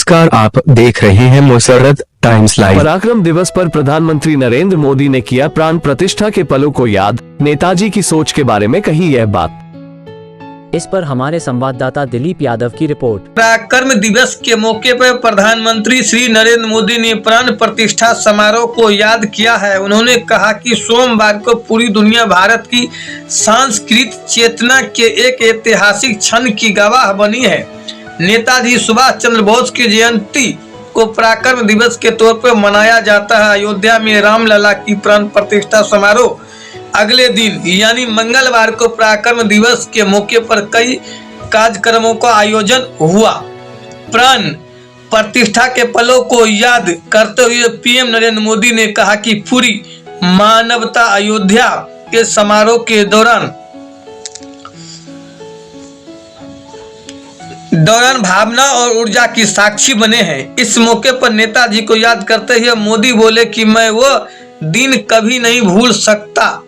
नमस्कार, आप देख रहे हैं मुसर्रत टाइम्स लाइव। पराक्रम दिवस पर प्रधानमंत्री नरेंद्र मोदी ने किया प्राण प्रतिष्ठा के पलों को याद, नेताजी की सोच के बारे में कही यह बात। इस पर हमारे संवाददाता दिलीप यादव की रिपोर्ट। पराक्रम दिवस के मौके पर प्रधानमंत्री श्री नरेंद्र मोदी ने प्राण प्रतिष्ठा समारोह को याद किया है। उन्होंने कहा कि सोमवार को पूरी दुनिया भारत की सांस्कृतिक चेतना के एक ऐतिहासिक क्षण की गवाह बनी है। नेताजी सुभाष चंद्र बोस की जयंती को पराक्रम दिवस के तौर पर मनाया जाता है। अयोध्या में रामलला की प्राण प्रतिष्ठा समारोह अगले दिन यानी मंगलवार को पराक्रम दिवस के मौके पर कई कार्यक्रमों का आयोजन हुआ। प्राण प्रतिष्ठा के पलों को याद करते हुए पीएम नरेंद्र मोदी ने कहा कि पूरी मानवता अयोध्या के समारोह के दौरान भावना और ऊर्जा की साक्षी बने हैं। इस मौके पर नेताजी को याद करते हुए मोदी बोले कि मैं वो दिन कभी नहीं भूल सकता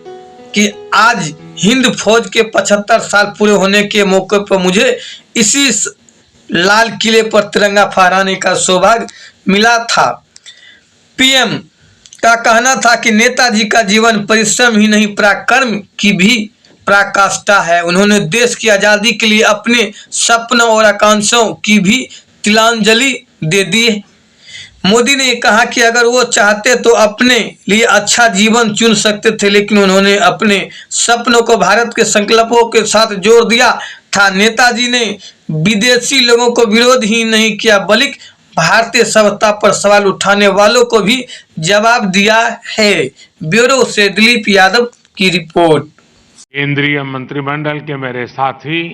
कि आज हिंद फौज के 75 साल पूरे होने के मौके पर मुझे इसी लाल किले पर तिरंगा फहराने का सौभाग्य मिला था। पीएम का कहना था कि नेताजी का जीवन परिश्रम ही नहीं पराक्रम की भी पराकाष्ठा है। उन्होंने देश की आज़ादी के लिए अपने सपनों और आकांक्षाओं की भी तिलांजलि दे दी। मोदी ने कहा कि अगर वो चाहते तो अपने लिए अच्छा जीवन चुन सकते थे, लेकिन उन्होंने अपने सपनों को भारत के संकल्पों के साथ जोड़ दिया था। नेताजी ने विदेशी लोगों को विरोध ही नहीं किया, बल्कि भारतीय सत्ता पर सवाल उठाने वालों को भी जवाब दिया है। ब्यूरो से दिलीप यादव की रिपोर्ट। केंद्रीय मंत्रिमंडल के मेरे साथी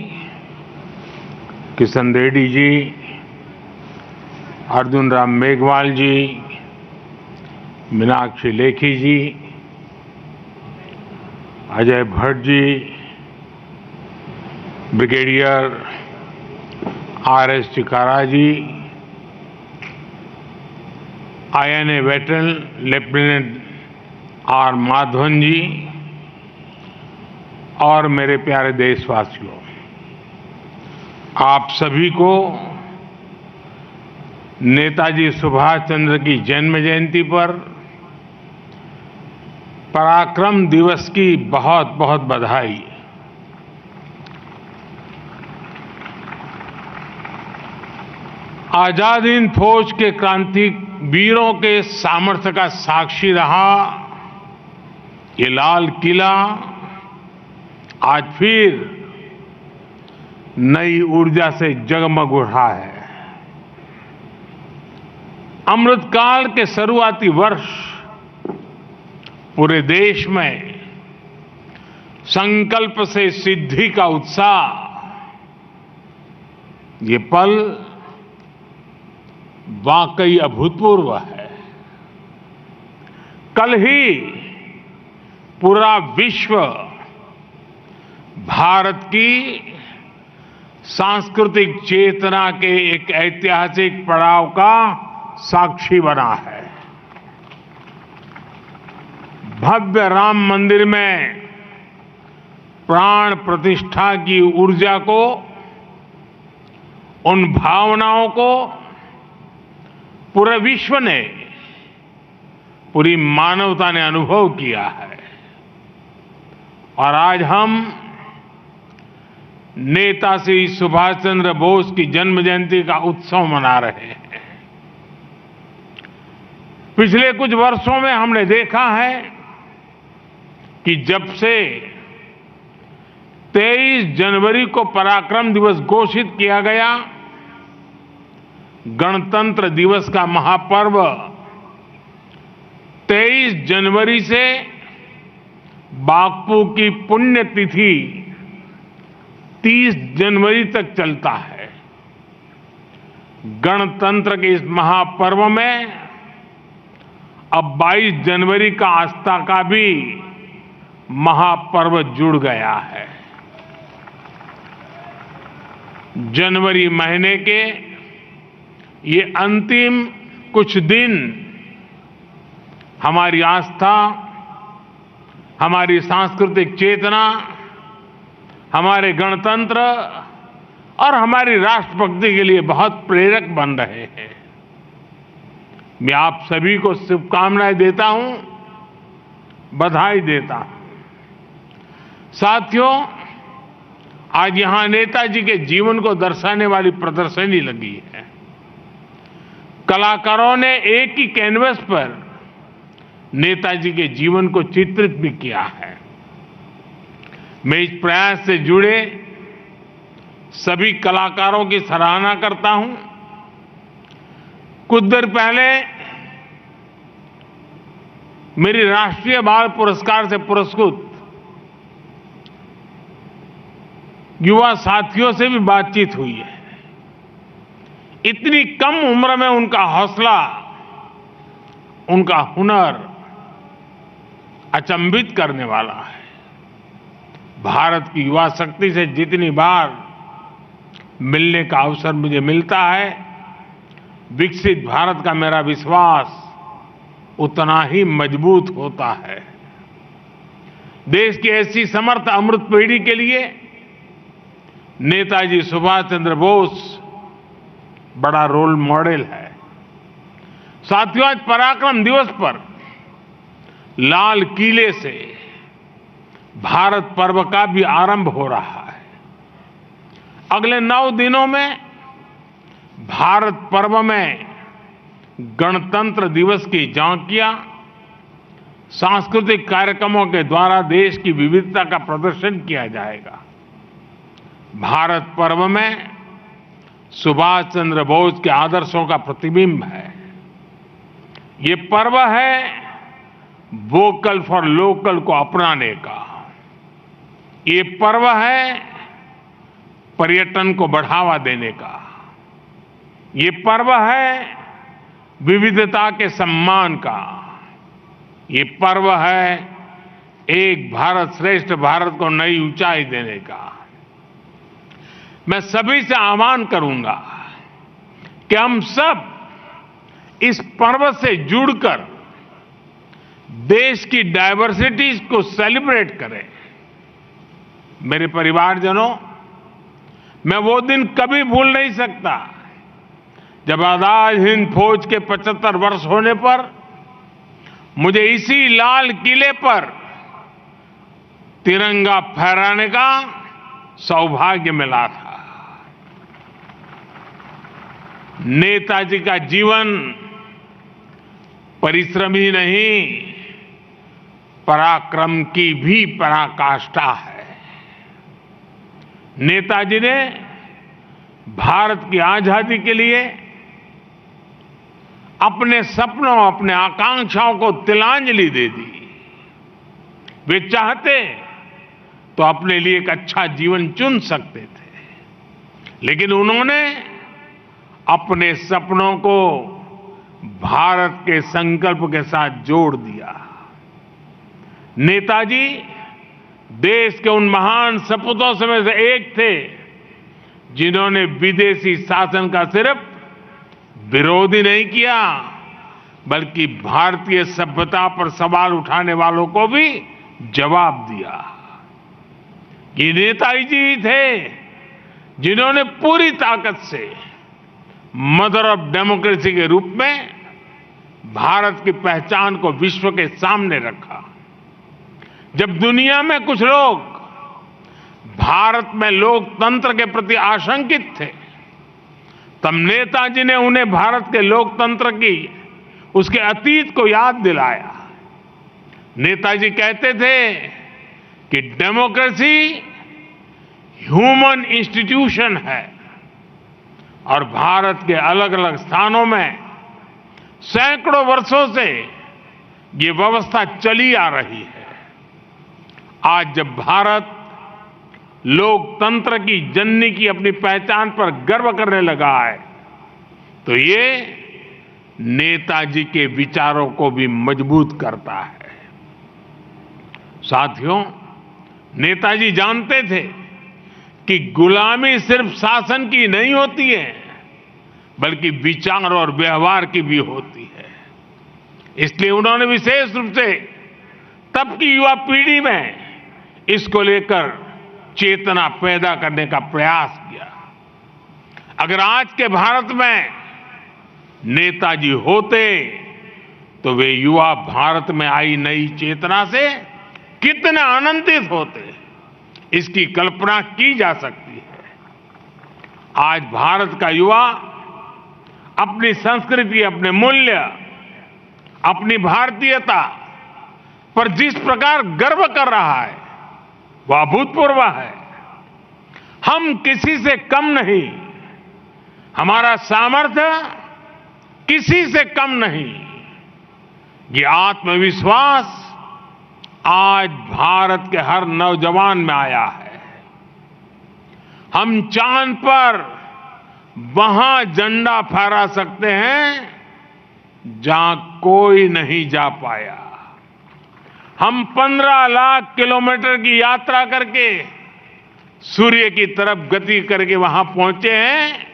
Kishan Reddy ji, Arjun Ram Meghwal ji, Meenakshi Lekhi ji, Ajay Bhatt ji, brigadier R S. Chikara ji, INA veteran lieutenant R. Madhavan ji और मेरे प्यारे देशवासियों, आप सभी को नेताजी सुभाष चंद्र की जन्म जयंती पर पराक्रम दिवस की बहुत बहुत बधाई। आजाद हिंद फौज के क्रांतिक वीरों के सामर्थ्य का साक्षी रहा ये लाल किला आज फिर नई ऊर्जा से जगमग उठा है। अमृतकाल के शुरुआती वर्ष पूरे देश में संकल्प से सिद्धि का उत्साह, ये पल वाकई अभूतपूर्व है। कल ही पूरा विश्व भारत की सांस्कृतिक चेतना के एक ऐतिहासिक पड़ाव का साक्षी बना है। भव्य राम मंदिर में प्राण प्रतिष्ठा की ऊर्जा को, उन भावनाओं को पूरे विश्व ने, पूरी मानवता ने अनुभव किया है। और आज हम नेताजी सुभाष चंद्र बोस की जन्म जयंती का उत्सव मना रहे हैं। पिछले कुछ वर्षों में हमने देखा है कि जब से 23 जनवरी को पराक्रम दिवस घोषित किया गया, गणतंत्र दिवस का महापर्व 23 जनवरी से बापू की पुण्यतिथि 30 जनवरी तक चलता है। गणतंत्र के इस महापर्व में अब 22 जनवरी का आस्था का भी महापर्व जुड़ गया है। जनवरी महीने के ये अंतिम कुछ दिन हमारी आस्था, हमारी सांस्कृतिक चेतना, हमारे गणतंत्र और हमारी राष्ट्रभक्ति के लिए बहुत प्रेरक बन रहे हैं। मैं आप सभी को शुभकामनाएं देता हूं, बधाई देता हूं। साथियों, आज यहां नेताजी के जीवन को दर्शाने वाली प्रदर्शनी लगी है। कलाकारों ने एक ही कैनवस पर नेताजी के जीवन को चित्रित भी किया है। मैं इस प्रयास से जुड़े सभी कलाकारों की सराहना करता हूं। कुछ देर पहले मेरी राष्ट्रीय बाल पुरस्कार से पुरस्कृत युवा साथियों से भी बातचीत हुई है। इतनी कम उम्र में उनका हौसला, उनका हुनर अचंभित करने वाला है। भारत की युवा शक्ति से जितनी बार मिलने का अवसर मुझे मिलता है, विकसित भारत का मेरा विश्वास उतना ही मजबूत होता है। देश की ऐसी समर्थ अमृत पीढ़ी के लिए नेताजी सुभाष चंद्र बोस बड़ा रोल मॉडल है। साथियों, आज पराक्रम दिवस पर लाल किले से भारत पर्व का भी आरंभ हो रहा है। अगले 9 दिनों में भारत पर्व में गणतंत्र दिवस की झांकियां, सांस्कृतिक कार्यक्रमों के द्वारा देश की विविधता का प्रदर्शन किया जाएगा। भारत पर्व में सुभाष चंद्र बोस के आदर्शों का प्रतिबिंब है। ये पर्व है वोकल फॉर लोकल को अपनाने का। ये पर्व है पर्यटन को बढ़ावा देने का। ये पर्व है विविधता के सम्मान का। ये पर्व है एक भारत श्रेष्ठ भारत को नई ऊंचाई देने का। मैं सभी से आह्वान करूंगा कि हम सब इस पर्व से जुड़कर देश की डायवर्सिटीज को सेलिब्रेट करें। मेरे परिवारजनों, मैं वो दिन कभी भूल नहीं सकता जब आजाद हिंद फौज के 75 वर्ष होने पर मुझे इसी लाल किले पर तिरंगा फहराने का सौभाग्य मिला था। नेताजी का जीवन परिश्रम ही नहीं, पराक्रम की भी पराकाष्ठा है। नेताजी ने भारत की आजादी के लिए अपने सपनों, अपने आकांक्षाओं को तिलांजलि दे दी। वे चाहते तो अपने लिए एक अच्छा जीवन चुन सकते थे, लेकिन उन्होंने अपने सपनों को भारत के संकल्प के साथ जोड़ दिया। नेताजी देश के उन महान सपूतों में से एक थे जिन्होंने विदेशी शासन का सिर्फ विरोध ही नहीं किया, बल्कि भारतीय सभ्यता पर सवाल उठाने वालों को भी जवाब दिया। ये नेताजी थे जिन्होंने पूरी ताकत से मदर ऑफ डेमोक्रेसी के रूप में भारत की पहचान को विश्व के सामने रखा। जब दुनिया में कुछ लोग भारत में लोकतंत्र के प्रति आशंकित थे, तब नेताजी ने उन्हें भारत के लोकतंत्र की उसके अतीत को याद दिलाया। नेताजी कहते थे कि डेमोक्रेसी ह्यूमन इंस्टीट्यूशन है और भारत के अलग अलग स्थानों में सैकड़ों वर्षों से ये व्यवस्था चली आ रही है। आज जब भारत लोकतंत्र की जननी की अपनी पहचान पर गर्व करने लगा है, तो ये नेताजी के विचारों को भी मजबूत करता है। साथियों, नेताजी जानते थे कि गुलामी सिर्फ शासन की नहीं होती है, बल्कि विचार और व्यवहार की भी होती है। इसलिए उन्होंने विशेष रूप से तब की युवा पीढ़ी में इसको लेकर चेतना पैदा करने का प्रयास किया। अगर आज के भारत में नेताजी होते तो वे युवा भारत में आई नई चेतना से कितने आनंदित होते, इसकी कल्पना की जा सकती है। आज भारत का युवा अपनी संस्कृति, अपने मूल्य, अपनी भारतीयता पर जिस प्रकार गर्व कर रहा है वह अभूतपूर्व है। हम किसी से कम नहीं, हमारा सामर्थ्य किसी से कम नहीं। ये आत्मविश्वास आज भारत के हर नौजवान में आया है। हम चांद पर वहां झंडा फहरा सकते हैं जहां कोई नहीं जा पाया। हम 15 लाख किलोमीटर की यात्रा करके सूर्य की तरफ गति करके वहां पहुंचे हैं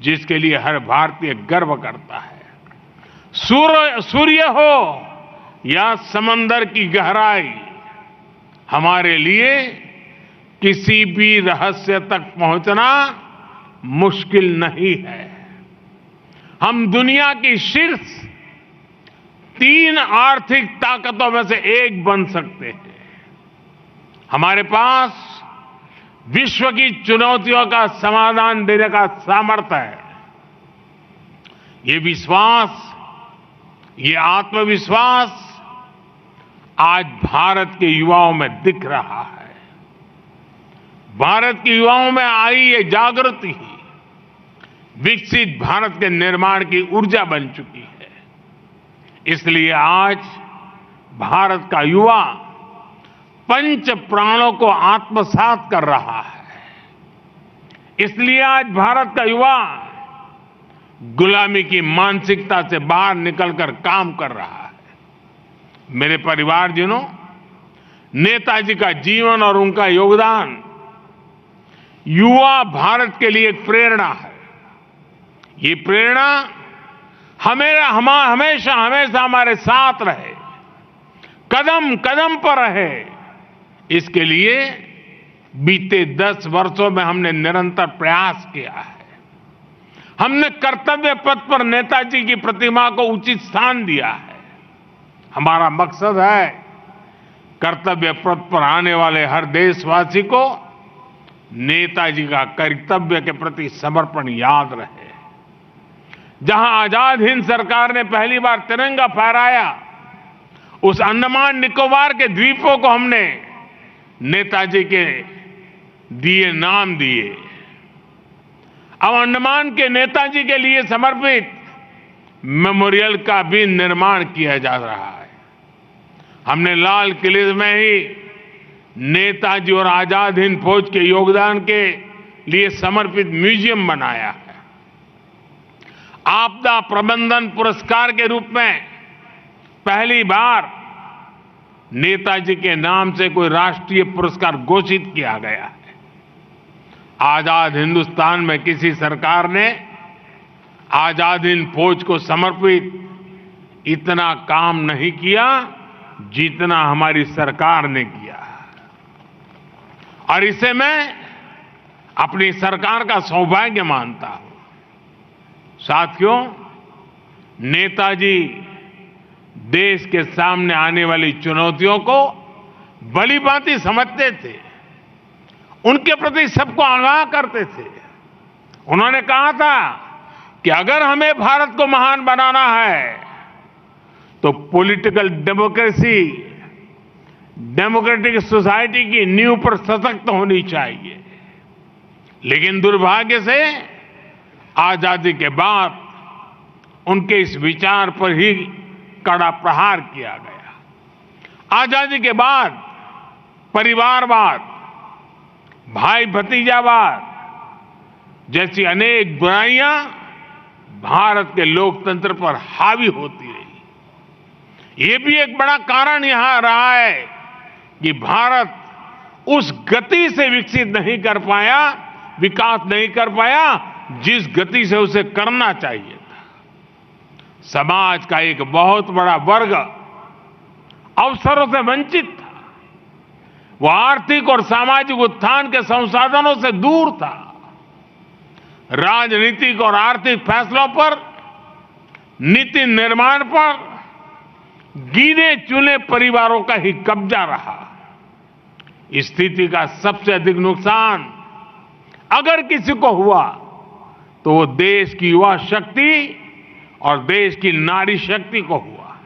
जिसके लिए हर भारतीय गर्व करता है। सूर्य हो या समंदर की गहराई, हमारे लिए किसी भी रहस्य तक पहुंचना मुश्किल नहीं है। हम दुनिया की शीर्ष 3 आर्थिक ताकतों में से एक बन सकते हैं। हमारे पास विश्व की चुनौतियों का समाधान देने का सामर्थ्य है। ये विश्वास, ये आत्मविश्वास आज भारत के युवाओं में दिख रहा है। भारत के युवाओं में आई ये जागृति विकसित भारत के निर्माण की ऊर्जा बन चुकी है। इसलिए आज भारत का युवा पंच प्राणों को आत्मसात कर रहा है। इसलिए आज भारत का युवा गुलामी की मानसिकता से बाहर निकलकर काम कर रहा है। मेरे परिवारजनों, नेताजी का जीवन और उनका योगदान युवा भारत के लिए एक प्रेरणा है। ये प्रेरणा हमेशा हमारे साथ रहे, कदम कदम पर रहे। इसके लिए बीते 10 वर्षों में हमने निरंतर प्रयास किया है। हमने कर्तव्य पथ पर नेताजी की प्रतिमा को उचित स्थान दिया है। हमारा मकसद है कर्तव्य पथ पर आने वाले हर देशवासी को नेताजी का कर्तव्य के प्रति समर्पण याद रहे। जहां आजाद हिंद सरकार ने पहली बार तिरंगा फहराया, उस अंडमान निकोबार के द्वीपों को हमने नेताजी के दिए नाम दिए। अब अंडमान के नेताजी के लिए समर्पित मेमोरियल का भी निर्माण किया जा रहा है। हमने लाल किले में ही नेताजी और आजाद हिंद फौज के योगदान के लिए समर्पित म्यूजियम बनाया है। आपदा प्रबंधन पुरस्कार के रूप में पहली बार नेताजी के नाम से कोई राष्ट्रीय पुरस्कार घोषित किया गया है। आजाद हिंदुस्तान में किसी सरकार ने आजाद हिंद फौज को समर्पित इतना काम नहीं किया जितना हमारी सरकार ने किया। और इसे मैं अपनी सरकार का सौभाग्य मानता हूं। साथियों, नेताजी देश के सामने आने वाली चुनौतियों को भली भांति समझते थे, उनके प्रति सबको आगाह करते थे। उन्होंने कहा था कि अगर हमें भारत को महान बनाना है तो पॉलिटिकल डेमोक्रेसी, डेमोक्रेटिक सोसाइटी की नींव पर सशक्त होनी चाहिए। लेकिन दुर्भाग्य से आजादी के बाद उनके इस विचार पर ही कड़ा प्रहार किया गया। आजादी के बाद परिवारवाद, भाई भतीजावाद जैसी अनेक बुराइयां भारत के लोकतंत्र पर हावी होती रही। ये भी एक बड़ा कारण यहां रहा है कि भारत उस गति से विकसित नहीं कर पाया, विकास नहीं कर पाया जिस गति से उसे करना चाहिए था। समाज का एक बहुत बड़ा वर्ग अवसरों से वंचित था। वो आर्थिक और सामाजिक उत्थान के संसाधनों से दूर था। राजनीतिक और आर्थिक फैसलों पर, नीति निर्माण पर गिने चुने परिवारों का ही कब्जा रहा। इस स्थिति का सबसे अधिक नुकसान अगर किसी को हुआ तो वो देश की युवा शक्ति और देश की नारी शक्ति को हुआ।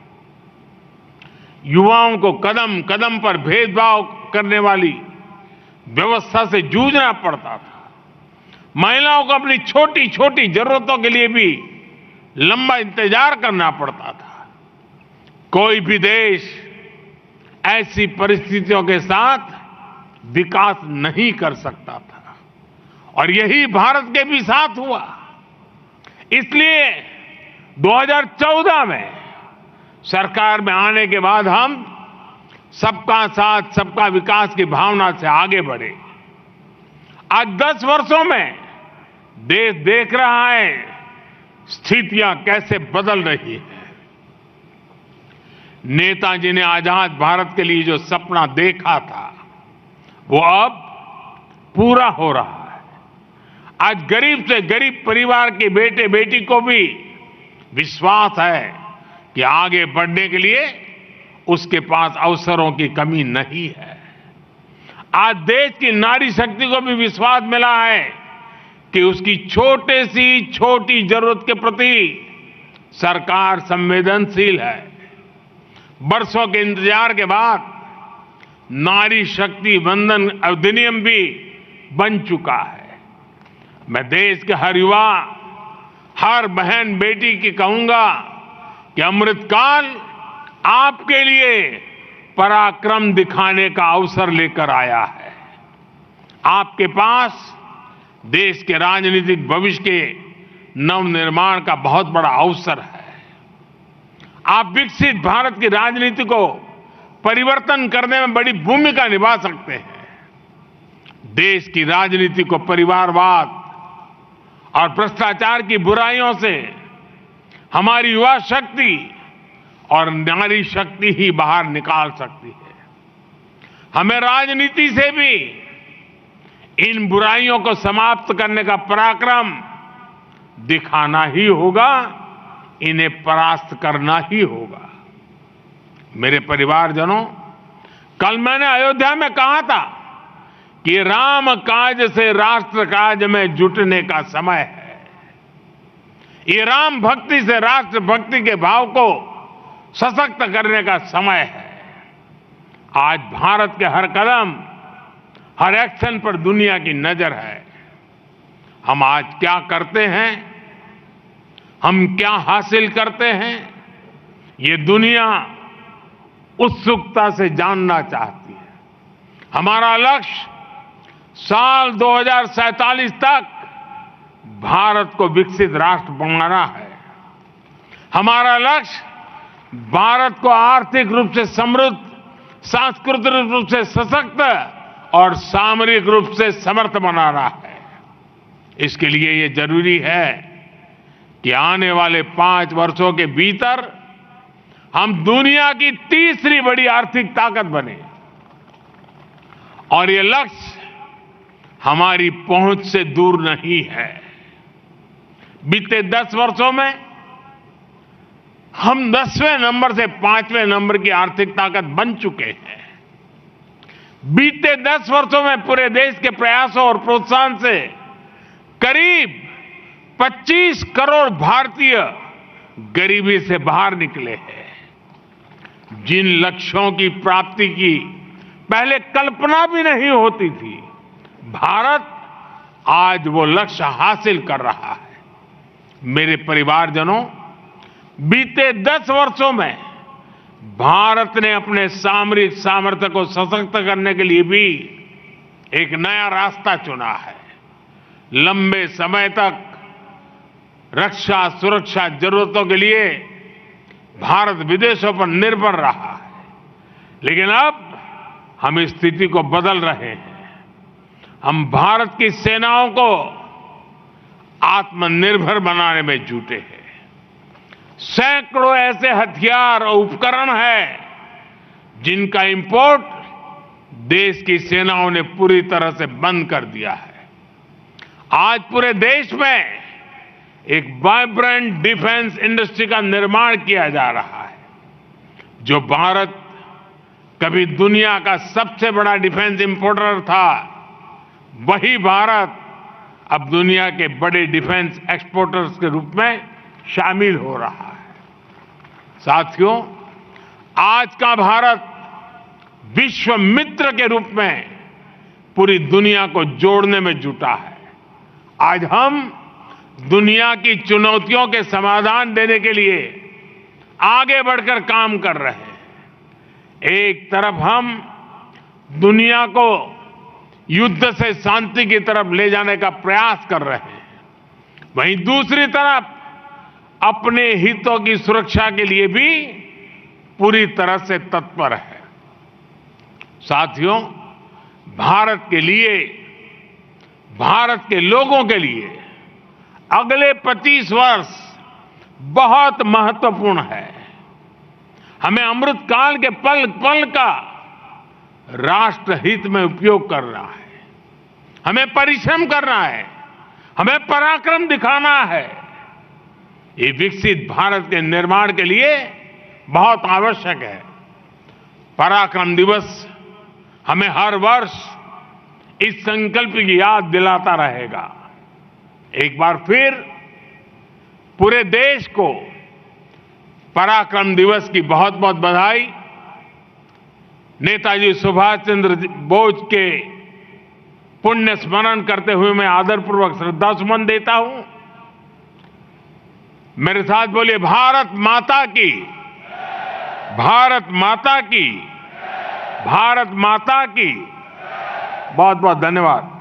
युवाओं को कदम कदम पर भेदभाव करने वाली व्यवस्था से जूझना पड़ता था। महिलाओं को अपनी छोटी छोटी जरूरतों के लिए भी लंबा इंतजार करना पड़ता था। कोई भी देश ऐसी परिस्थितियों के साथ विकास नहीं कर सकता था और यही भारत के भी साथ हुआ। इसलिए 2014 में सरकार में आने के बाद हम सबका साथ सबका विकास की भावना से आगे बढ़े। आज 10 वर्षों में देश देख रहा है स्थितियां कैसे बदल रही है। नेताजी ने आजाद भारत के लिए जो सपना देखा था वो अब पूरा हो रहा है। आज गरीब से गरीब परिवार के बेटे बेटी को भी विश्वास है कि आगे बढ़ने के लिए उसके पास अवसरों की कमी नहीं है। आज देश की नारी शक्ति को भी विश्वास मिला है कि उसकी छोटे सी छोटी जरूरत के प्रति सरकार संवेदनशील है। बरसों के इंतजार के बाद नारी शक्ति वंदन अधिनियम भी बन चुका है। मैं देश के हर युवा, हर बहन बेटी की कहूंगा कि अमृतकाल आपके लिए पराक्रम दिखाने का अवसर लेकर आया है। आपके पास देश के राजनीतिक भविष्य के नवनिर्माण का बहुत बड़ा अवसर है। आप विकसित भारत की राजनीति को परिवर्तन करने में बड़ी भूमिका निभा सकते हैं। देश की राजनीति को परिवारवाद और भ्रष्टाचार की बुराइयों से हमारी युवा शक्ति और नारी शक्ति ही बाहर निकाल सकती है। हमें राजनीति से भी इन बुराइयों को समाप्त करने का पराक्रम दिखाना ही होगा, इन्हें परास्त करना ही होगा। मेरे परिवारजनों, कल मैंने अयोध्या में कहा था कि राम काज से राष्ट्र काज में जुटने का समय है। ये राम भक्ति से राष्ट्र भक्ति के भाव को सशक्त करने का समय है। आज भारत के हर कदम, हर एक्शन पर दुनिया की नजर है। हम आज क्या करते हैं, हम क्या हासिल करते हैं, ये दुनिया उत्सुकता से जानना चाहती है। हमारा लक्ष्य साल 2047 तक भारत को विकसित राष्ट्र बनाना है। हमारा लक्ष्य भारत को आर्थिक रूप से समृद्ध, सांस्कृतिक रूप से सशक्त और सामरिक रूप से समर्थ बनाना है। इसके लिए ये जरूरी है कि आने वाले 5 वर्षों के भीतर हम दुनिया की तीसरी बड़ी आर्थिक ताकत बने और ये लक्ष्य हमारी पहुंच से दूर नहीं है। बीते 10 वर्षों में हम 10वें नंबर से 5वें नंबर की आर्थिक ताकत बन चुके हैं। बीते 10 वर्षों में पूरे देश के प्रयासों और प्रोत्साहन से करीब 25 करोड़ भारतीय गरीबी से बाहर निकले हैं। जिन लक्ष्यों की प्राप्ति की पहले कल्पना भी नहीं होती थी, भारत आज वो लक्ष्य हासिल कर रहा है। मेरे परिवारजनों, बीते 10 वर्षों में भारत ने अपने सामरिक सामर्थ्य को सशक्त करने के लिए भी एक नया रास्ता चुना है। लंबे समय तक रक्षा सुरक्षा जरूरतों के लिए भारत विदेशों पर निर्भर रहा है, लेकिन अब हम इस स्थिति को बदल रहे हैं। हम भारत की सेनाओं को आत्मनिर्भर बनाने में जुटे हैं। सैकड़ों ऐसे हथियार और उपकरण हैं जिनका इंपोर्ट देश की सेनाओं ने पूरी तरह से बंद कर दिया है। आज पूरे देश में एक वाइब्रेंट डिफेंस इंडस्ट्री का निर्माण किया जा रहा है। जो भारत कभी दुनिया का सबसे बड़ा डिफेंस इंपोर्टर था, वही भारत अब दुनिया के बड़े डिफेंस एक्सपोर्टर्स के रूप में शामिल हो रहा है। साथियों, आज का भारत विश्व मित्र के रूप में पूरी दुनिया को जोड़ने में जुटा है। आज हम दुनिया की चुनौतियों के समाधान देने के लिए आगे बढ़कर काम कर रहे हैं। एक तरफ हम दुनिया को युद्ध से शांति की तरफ ले जाने का प्रयास कर रहे हैं, वहीं दूसरी तरफ अपने हितों की सुरक्षा के लिए भी पूरी तरह से तत्पर है। साथियों, भारत के लिए, भारत के लोगों के लिए अगले 25 वर्ष बहुत महत्वपूर्ण है। हमें अमृतकाल के पल पल का राष्ट्र हित में उपयोग करना है। हमें परिश्रम करना है, हमें पराक्रम दिखाना है। ये विकसित भारत के निर्माण के लिए बहुत आवश्यक है। पराक्रम दिवस हमें हर वर्ष इस संकल्प की याद दिलाता रहेगा। एक बार फिर पूरे देश को पराक्रम दिवस की बहुत बहुत बधाई। नेताजी सुभाष चंद्र बोस के पुण्य स्मरण करते हुए मैं आदरपूर्वक श्रद्धा सुमन देता हूं। मेरे साथ बोलिए, भारत माता की, भारत माता की, भारत माता की। बहुत बहुत धन्यवाद।